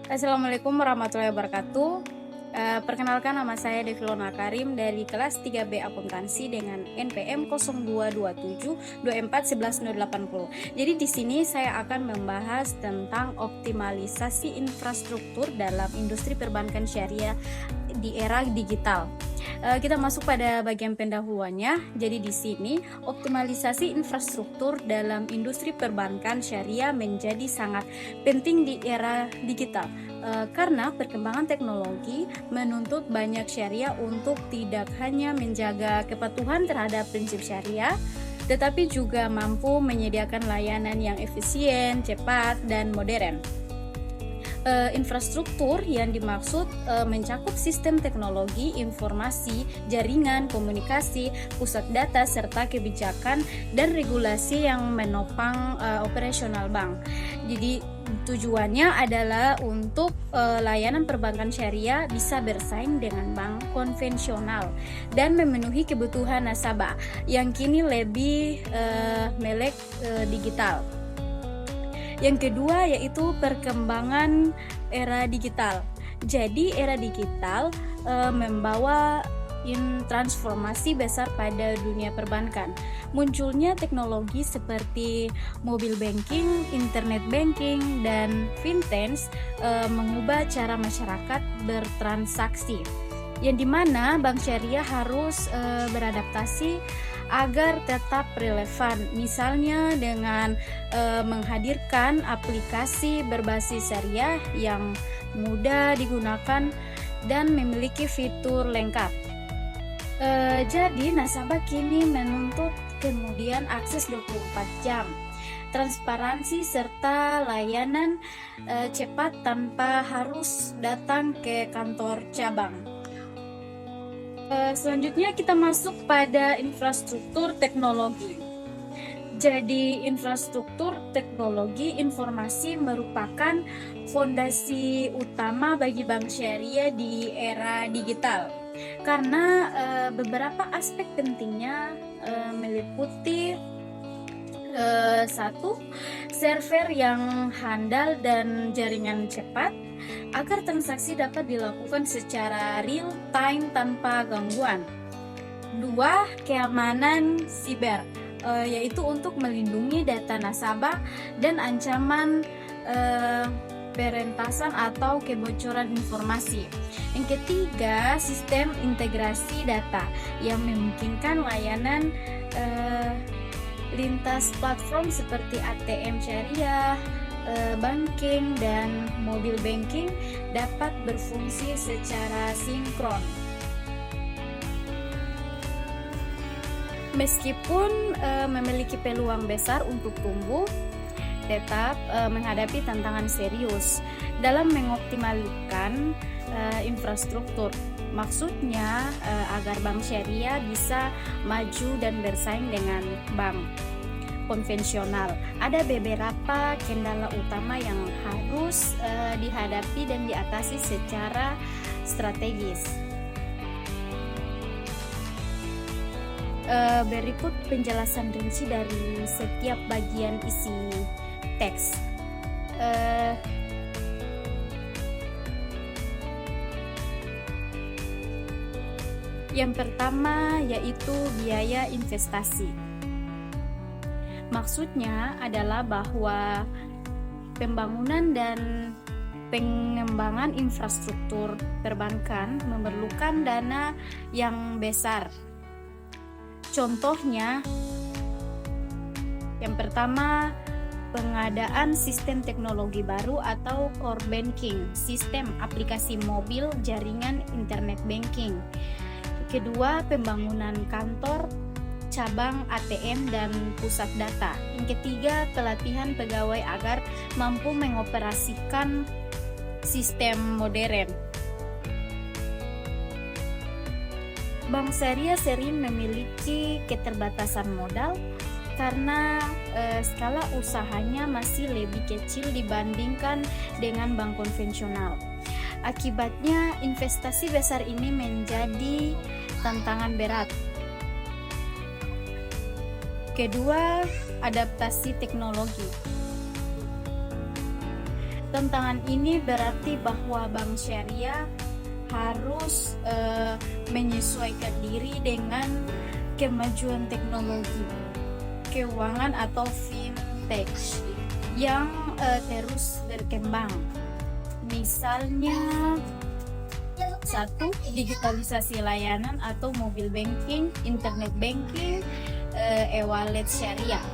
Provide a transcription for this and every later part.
Assalamualaikum warahmatullahi wabarakatuh. Perkenalkan, nama saya Devilona Karim dari kelas 3B Akuntansi dengan NPM 0227241180. Jadi di sini saya akan membahas tentang optimalisasi infrastruktur dalam industri perbankan syariah di era digital. Kita masuk pada bagian pendahuluannya. Jadi di sini optimalisasi infrastruktur dalam industri perbankan syariah menjadi sangat penting di era digital. Karena perkembangan teknologi menuntut banyak syariah untuk tidak hanya menjaga kepatuhan terhadap prinsip syariah, tetapi juga mampu menyediakan layanan yang efisien, cepat, dan modern. Infrastruktur yang dimaksud mencakup sistem teknologi, informasi, jaringan, komunikasi, pusat data, serta kebijakan dan regulasi yang menopang operasional bank. Jadi tujuannya adalah untuk layanan perbankan syariah bisa bersaing dengan bank konvensional dan memenuhi kebutuhan nasabah yang kini lebih melek digital. Yang kedua yaitu perkembangan era digital. Jadi era digital membawa transformasi besar pada dunia perbankan. Munculnya teknologi seperti mobile banking, internet banking, dan fintech mengubah cara masyarakat bertransaksi, yang dimana bank syariah harus beradaptasi agar tetap relevan, misalnya dengan menghadirkan aplikasi berbasis syariah yang mudah digunakan dan memiliki fitur lengkap. Jadi nasabah kini menuntut kemudian akses 24 jam, transparansi serta layanan cepat tanpa harus datang ke kantor cabang. Selanjutnya kita masuk pada infrastruktur teknologi. Jadi infrastruktur teknologi informasi merupakan fondasi utama bagi bank syariah di era digital. Karena beberapa aspek pentingnya meliputi satu, server yang handal dan jaringan cepat agar transaksi dapat dilakukan secara real time tanpa gangguan. Dua, keamanan siber, yaitu untuk melindungi data nasabah dan ancaman perentasan atau kebocoran informasi. Yang ketiga, sistem integrasi data yang memungkinkan layanan lintas platform seperti ATM syariah, banking, dan mobile banking dapat berfungsi secara sinkron. Meskipun memiliki peluang besar untuk tumbuh, tetap menghadapi tantangan serius dalam mengoptimalkan infrastruktur. Maksudnya agar bank syariah bisa maju dan bersaing dengan bank konvensional. Ada beberapa kendala utama yang harus dihadapi dan diatasi secara strategis. Berikut penjelasan rinci dari setiap bagian isi teks. Yang pertama yaitu biaya investasi. Maksudnya adalah bahwa pembangunan dan pengembangan infrastruktur perbankan memerlukan dana yang besar. Contohnya, yang pertama, pengadaan sistem teknologi baru atau core banking, sistem aplikasi mobil, jaringan internet banking. Kedua, pembangunan kantor, cabang ATM, dan pusat data. Yang ketiga, pelatihan pegawai agar mampu mengoperasikan sistem modern. Bank syariah sering memiliki keterbatasan modal karena skala usahanya masih lebih kecil dibandingkan dengan bank konvensional. Akibatnya, investasi besar ini menjadi tantangan berat. Kedua, adaptasi teknologi. Tantangan ini berarti bahwa bank syariah harus menyesuaikan diri dengan kemajuan teknologi keuangan atau fintech yang terus berkembang. Misalnya, satu, digitalisasi layanan atau mobile banking, internet banking, e-wallet syariah.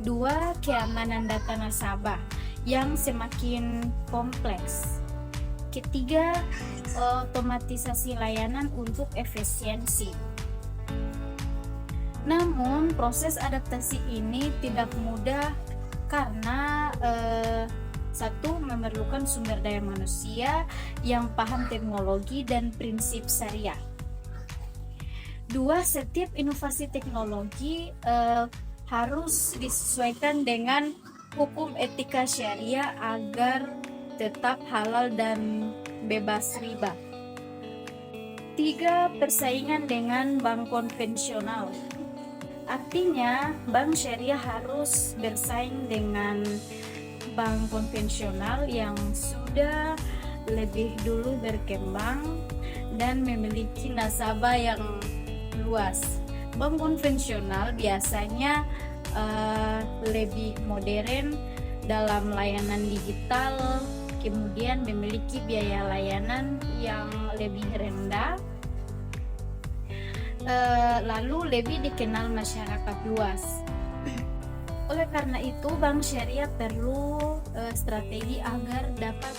Dua, keamanan data nasabah yang semakin kompleks. Ketiga, otomatisasi layanan untuk efisiensi. Namun, proses adaptasi ini tidak mudah karena satu, memerlukan sumber daya manusia yang paham teknologi dan prinsip syariah. Dua, setiap inovasi teknologi harus disesuaikan dengan hukum etika syariah agar tetap halal dan bebas riba. Tiga, persaingan dengan bank konvensional. Artinya, bank syariah harus bersaing dengan bank konvensional yang sudah lebih dulu berkembang dan memiliki nasabah yang luas. Bank konvensional biasanya lebih modern dalam layanan digital, kemudian memiliki biaya layanan yang lebih rendah, lalu lebih dikenal masyarakat luas. Oleh karena itu, bank syariah perlu strategi agar dapat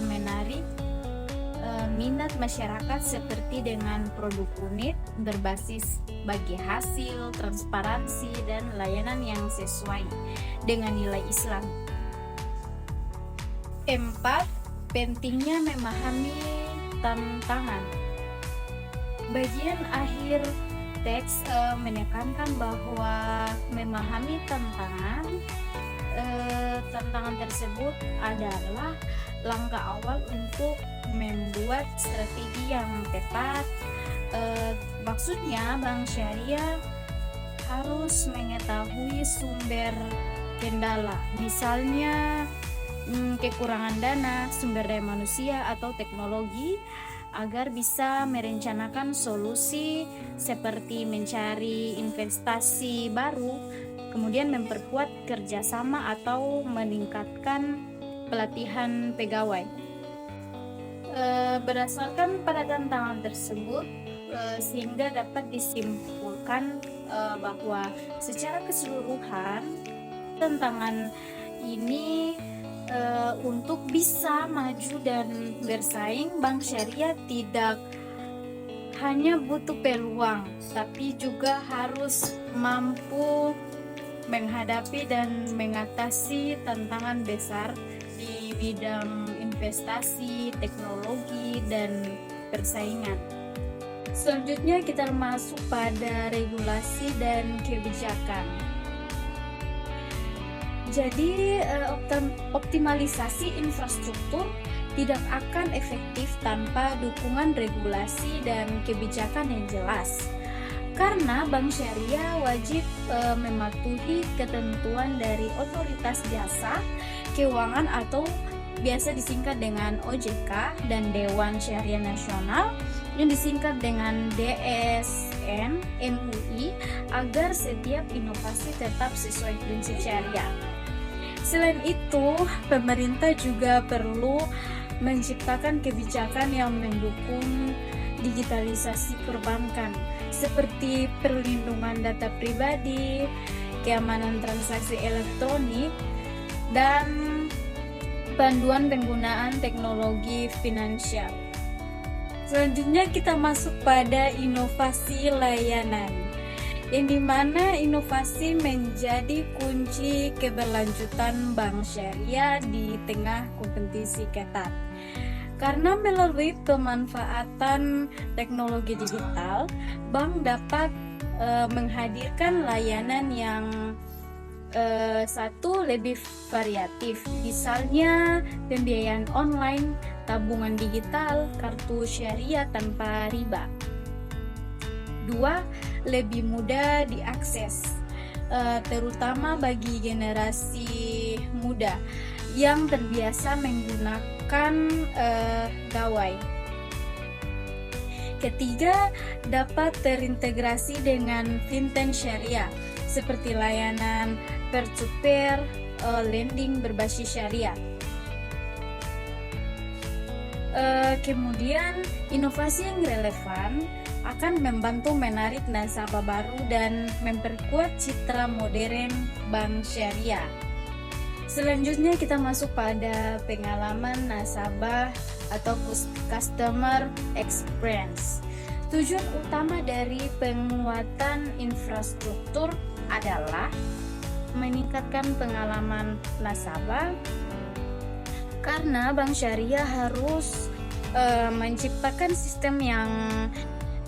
menarik minat masyarakat seperti dengan produk unik, berbasis bagi hasil, transparansi, dan layanan yang sesuai dengan nilai Islam. 4. Pentingnya memahami tantangan. Bagian akhir teks menekankan bahwa memahami tantangan tersebut adalah langkah awal untuk membuat strategi yang tepat. Maksudnya, bank syariah harus mengetahui sumber kendala, misalnya kekurangan dana, sumber daya manusia, atau teknologi, agar bisa merencanakan solusi seperti mencari investasi baru, kemudian memperkuat kerjasama atau meningkatkan pelatihan pegawai. Berdasarkan pada tantangan tersebut, sehingga dapat disimpulkan bahwa secara keseluruhan tantangan ini untuk bisa maju dan bersaing, bank syariah tidak hanya butuh peluang, tapi juga harus mampu menghadapi dan mengatasi tantangan besar di bidang investasi, teknologi, dan persaingan. Selanjutnya kita masuk pada regulasi dan kebijakan. Jadi optimalisasi infrastruktur tidak akan efektif tanpa dukungan regulasi dan kebijakan yang jelas. Karena bank syariah wajib mematuhi ketentuan dari Otoritas Jasa Keuangan atau biasa disingkat dengan OJK dan Dewan Syariah Nasional yang disingkat dengan DSN MUI agar setiap inovasi tetap sesuai prinsip syariah. Selain itu, pemerintah juga perlu menciptakan kebijakan yang mendukung digitalisasi perbankan seperti perlindungan data pribadi, keamanan transaksi elektronik, dan panduan penggunaan teknologi finansial. Selanjutnya kita masuk pada inovasi layanan, yang dimana inovasi menjadi kunci keberlanjutan bank syariah di tengah kompetisi ketat. Karena melalui pemanfaatan teknologi digital, bank dapat menghadirkan layanan yang satu, lebih variatif, misalnya pembiayaan online, tabungan digital, kartu syariah tanpa riba. 2. Lebih mudah diakses, terutama bagi generasi muda yang terbiasa menggunakan gawai. Ketiga, dapat terintegrasi dengan fintech syariah seperti layanan peer-to-peer lending berbasis syariah. Kemudian, inovasi yang relevan akan membantu menarik nasabah baru dan memperkuat citra modern bank syariah. Selanjutnya kita masuk pada pengalaman nasabah atau customer experience. Tujuan utama dari penguatan infrastruktur adalah meningkatkan pengalaman nasabah, karena bank syariah harus menciptakan sistem yang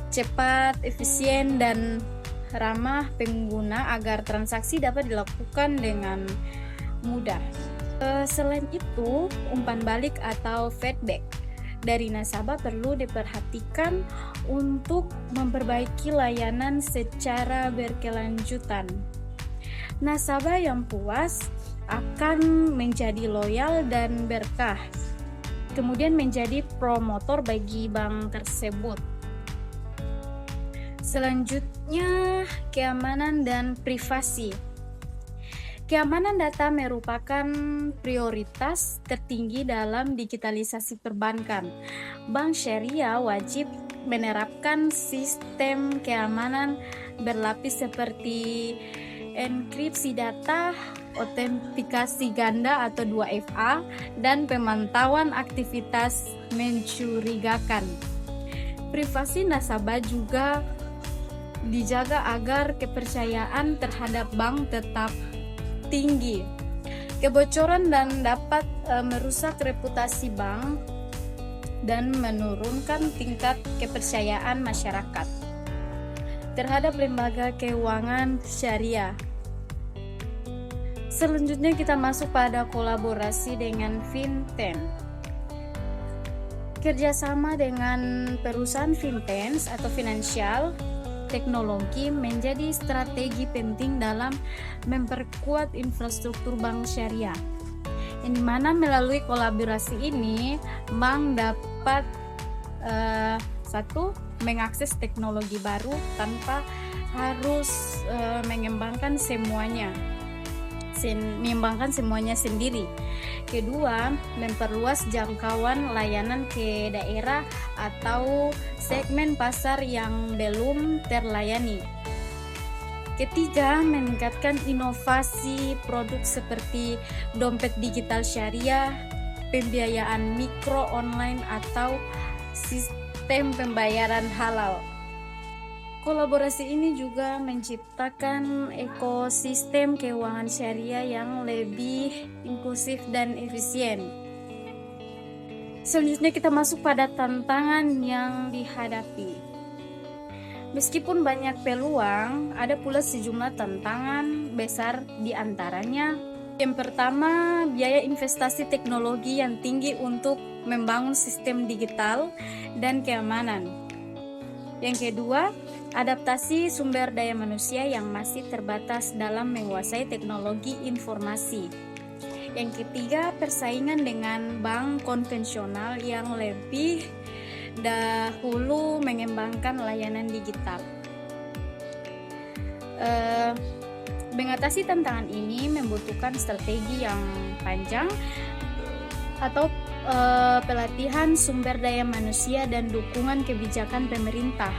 cepat, efisien, dan ramah pengguna agar transaksi dapat dilakukan dengan mudah. Selain itu, umpan balik atau feedback dari nasabah perlu diperhatikan untuk memperbaiki layanan secara berkelanjutan. Nasabah yang puas akan menjadi loyal dan berkah, kemudian menjadi promotor bagi bank tersebut. Selanjutnya, keamanan dan privasi. Keamanan data merupakan prioritas tertinggi dalam digitalisasi perbankan. Bank syariah wajib menerapkan sistem keamanan berlapis seperti enkripsi data, autentikasi ganda atau 2FA, dan pemantauan aktivitas mencurigakan. Privasi nasabah juga dijaga agar kepercayaan terhadap bank tetap tinggi. Kebocoran dan dapat merusak reputasi bank dan menurunkan tingkat kepercayaan masyarakat terhadap lembaga keuangan syariah. Selanjutnya kita masuk pada kolaborasi dengan fintech. Kerjasama dengan perusahaan fintech atau finansial teknologi menjadi strategi penting dalam memperkuat infrastruktur bank syariah, yang dimana melalui kolaborasi ini bank dapat mengakses teknologi baru tanpa harus mengembangkan semuanya sendiri. Kedua, memperluas jangkauan layanan ke daerah atau segmen pasar yang belum terlayani. Ketiga, meningkatkan inovasi produk seperti dompet digital syariah, pembiayaan mikro online, atau sistem pembayaran halal. Kolaborasi ini juga menciptakan ekosistem keuangan syariah yang lebih inklusif dan efisien. Selanjutnya kita masuk pada tantangan yang dihadapi. Meskipun banyak peluang, ada pula sejumlah tantangan besar di antaranya. Yang pertama, biaya investasi teknologi yang tinggi untuk membangun sistem digital dan keamanan. Yang kedua, adaptasi sumber daya manusia yang masih terbatas dalam menguasai teknologi informasi. Yang ketiga, persaingan dengan bank konvensional yang lebih dahulu mengembangkan layanan digital. Mengatasi tantangan ini membutuhkan strategi yang panjang atau pelatihan sumber daya manusia dan dukungan kebijakan pemerintah.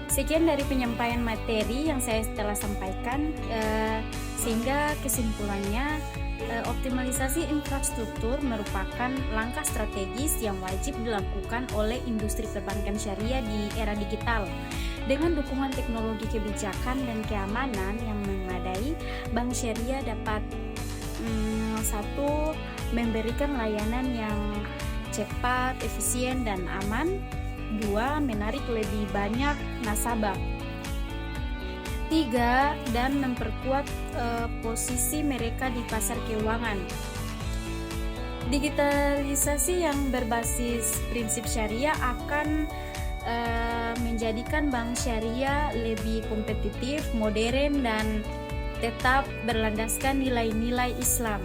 Sekian dari penyampaian materi yang saya telah sampaikan, sehingga kesimpulannya optimalisasi infrastruktur merupakan langkah strategis yang wajib dilakukan oleh industri perbankan syariah di era digital. Dengan dukungan teknologi kebijakan dan keamanan yang memadai, bank syariah dapat satu, memberikan layanan yang cepat, efisien, dan aman. Dua, menarik lebih banyak nasabah. Tiga, dan memperkuat posisi mereka di pasar keuangan. Digitalisasi yang berbasis prinsip syariah akan menjadikan bank syariah lebih kompetitif, modern, dan tetap berlandaskan nilai-nilai Islam.